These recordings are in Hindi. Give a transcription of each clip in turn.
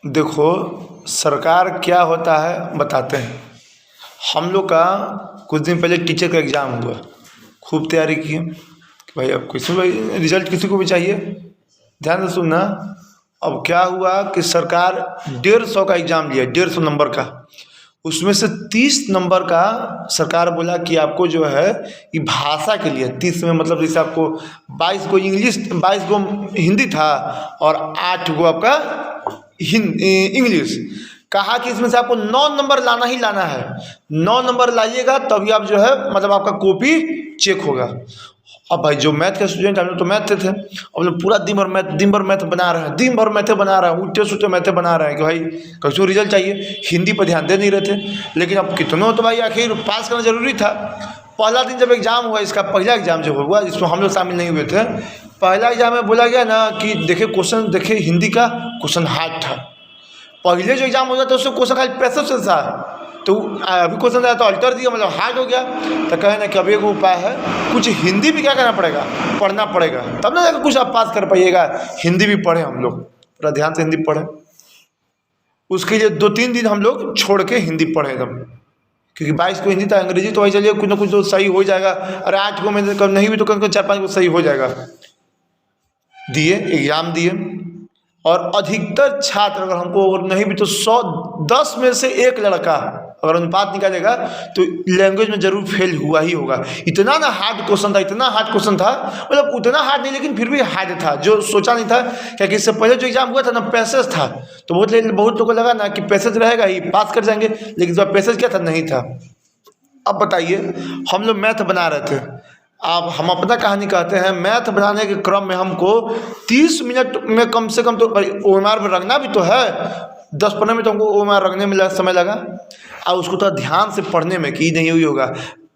देखो, सरकार क्या होता है बताते हैं। हम लोग का कुछ दिन पहले टीचर का एग्ज़ाम हुआ, खूब तैयारी किए कि भाई अब किसी भाई रिजल्ट किसी को भी चाहिए। ध्यान से सुनना। अब क्या हुआ कि सरकार 150 का एग्ज़ाम लिया, 150 नंबर का। उसमें से 30 नंबर का सरकार बोला कि आपको जो है ये भाषा के लिए 30 में, मतलब जैसे आपको 22 को इंग्लिश, 22 को हिंदी था और 8 को आपका इंग्लिश। कहा कि इसमें से आपको 9 नंबर लाना ही लाना है। 9 नंबर लाइएगा तभी आप जो है मतलब आपका कॉपी चेक होगा। अब भाई जो मैथ के स्टूडेंट हम लोग तो मैथ थे, अब लोग पूरा दिन भर मैथ बना रहे हैं, दिन भर मैथ बना रहे हैं, उल्टे सुलटे मैथ बना रहे हैं कि भाई कैसे रिजल्ट चाहिए। हिंदी पर ध्यान दे नहीं रहे थे। लेकिन अब कितनों तो भाई आखिर पास करना जरूरी था। पहला दिन जब एग्ज़ाम हुआ, इसका पहला एग्ज़ाम जब हुआ जिसमें हम लोग शामिल नहीं हुए थे, पहला एग्ज़ाम में बोला गया ना कि देखिए क्वेश्चन, देखिए हिंदी का क्वेश्चन हार्ड था। पहले जो एग्ज़ाम होता था उससे क्वेश्चन खाली पैसे से था, तो अभी क्वेश्चन आया तो अल्टर दिया, मतलब हार्ड हो गया। तो कहे ना कि अभी एक उपाय है, कुछ हिंदी भी क्या करना पड़ेगा, पढ़ना पड़ेगा, तब ना जाकर कुछ आप पास कर पाइएगा। हिंदी भी पढ़े हम लोग, पूरा ध्यान से हिंदी पढ़े। उसके लिए 2-3 दिन हम लोग छोड़ के हिंदी पढ़े एकदम, क्योंकि 22 को हिंदी था, अंग्रेजी तो वही चलिए कुछ ना कुछ तो सही हो जाएगा। अरे 8 को में नहीं भी तो कम 4-5 को सही हो जाएगा। दिए एग्ज़ाम दिए, और अधिकतर छात्र, अगर हमको नहीं भी तो 110 में से एक लड़का अगर अनुपात निकालेगा तो लैंग्वेज में जरूर फेल हुआ ही होगा। इतना ना हार्ड क्वेश्चन था, इतना हार्ड क्वेश्चन था, मतलब उतना हार्ड नहीं लेकिन फिर भी हार्ड था, जो सोचा नहीं था। क्योंकि इससे पहले जो एग्जाम हुआ था ना पैसेज था, तो बहुत लोगों को लगा ना कि पैसेज रहेगा ही, पास कर जाएंगे, लेकिन जो पैसेज क्या था, नहीं था। अब बताइए, हम लोग मैथ बना रहे थे। अब हम अपना कहानी कहते हैं, मैथ बनाने के क्रम में हमको 30 मिनट में कम से कम तो OMR में रखना भी तो है, 10-15 मिनट हमको OMR रखने में समय लगा, और उसको तो ध्यान से पढ़ने में कि नहीं हुई होगा।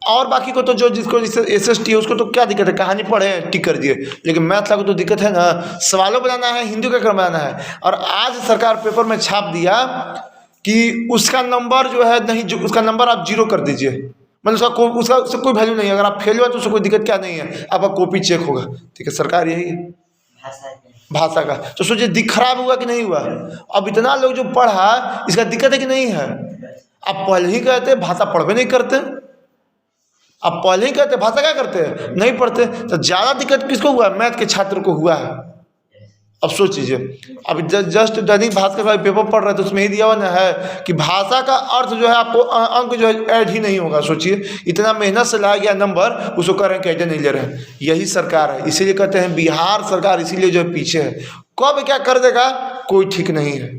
और बाकी को तो जो जिसको जैसे SST है उसको तो क्या दिक्कत है, कहानी पढ़े टिक कर दिए। लेकिन मैथ को तो दिक्कत है ना, सवालों बनाना है, हिंदी का क्रम बनाना है। और आज सरकार पेपर में छाप दिया कि उसका नंबर जो है नहीं, जो उसका नंबर आप 0 कर दीजिए, मतलब उसका कोई वैल्यू नहीं है। अगर आप फेल हुआ तो उससे कोई दिक्कत क्या नहीं है, आपका कॉपी चेक होगा। ठीक है, सरकार यही है भाषा का। तो सोचिए दिख खराब हुआ कि नहीं हुआ। अब इतना लोग जो पढ़ा, इसका दिक्कत है कि नहीं है। आप पहले ही कहते भाषा पढ़वे नहीं करते, आप पहले ही कहते भाषा क्या करते हैं, नहीं पढ़ते, तो ज़्यादा दिक्कत किसको हुआ, मैथ के छात्र को हुआ है। अब सोच लीजिए, अब जस्ट दैनिक भास्कर का पेपर पढ़ रहे थे, उसमें ही दिया हुआ ना है कि भाषा का अर्थ जो है आपको अंक जो है ऐड ही नहीं होगा। सोचिए इतना मेहनत से लाया गया नंबर, उसको कह रहे हैं कैसे नहीं ले रहे हैं। यही सरकार है, इसीलिए कहते हैं बिहार सरकार इसीलिए जो है पीछे है। कब क्या कर देगा कोई ठीक नहीं है।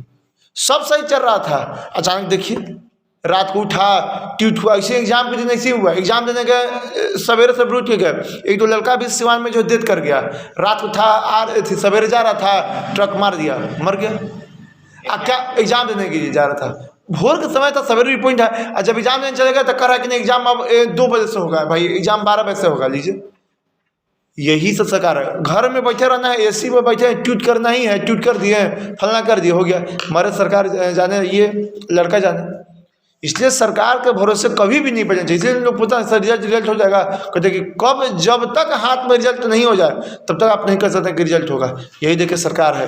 सब सही चल रहा था, अचानक देखिए रात को उठा ट्यूट हुआ। ऐसे एग्जाम के दिन ऐसे ही हुआ, एग्जाम देने गए, सवेरे से उठ के गए, एक दो लड़का भी सिवान में जो डेथ कर गया। रात को था सवेरे जा रहा था, ट्रक मार दिया, मर गया। क्या एग्जाम देने के लिए जा रहा था, भोर का समय था, सवेरे भी पॉइंट है। और जब एग्जाम देने चलेगा तो कह रहा है कि नहीं एग्जाम अब 2 बजे से होगा। भाई एग्जाम 12 बजे से होगा, लीजिए। यही सब सरकार है, घर में बैठे रहना है, AC में बैठे ट्यूट करना ही है, ट्यूट कर दिए, फलना कर दिए, हो गया। हमारे सरकार जाने, ये लड़का जाने। इसलिए सरकार के भरोसे कभी भी नहीं बैठना चाहिए। इसलिए लोग पूछते हैं सर रिजल्ट हो जाएगा, कहते हैं कि कब, जब तक हाथ में रिजल्ट नहीं हो जाए तब तक आप नहीं कर सकते कि रिजल्ट होगा। यही देखिए सरकार है।